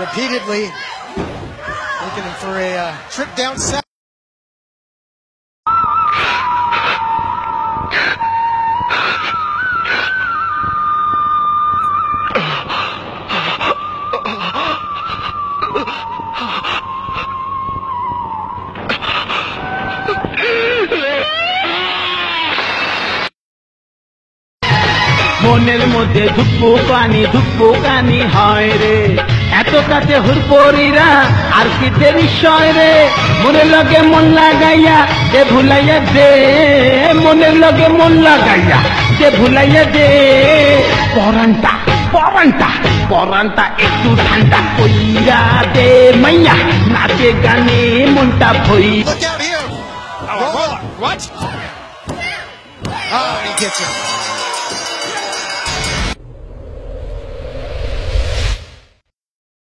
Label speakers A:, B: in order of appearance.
A: repeatedly looking for a trip down south.
B: মনের মধ্যে ধুকপুকানি হয় রে, এত কাছে হুরপরিরা আর কি দেরি সয় রে। মনের লগে মন লাগাইয়া যে ভুলাইয়া দে, মনের লগে মন লাগাইয়া যে ভুলাইয়া দে। পরানটা একটু ঠান্ডা কইরা দে মাইয়া, নাচে গানে মনটা ভই।
A: Look out here! Oh, what? Oh, he gets it.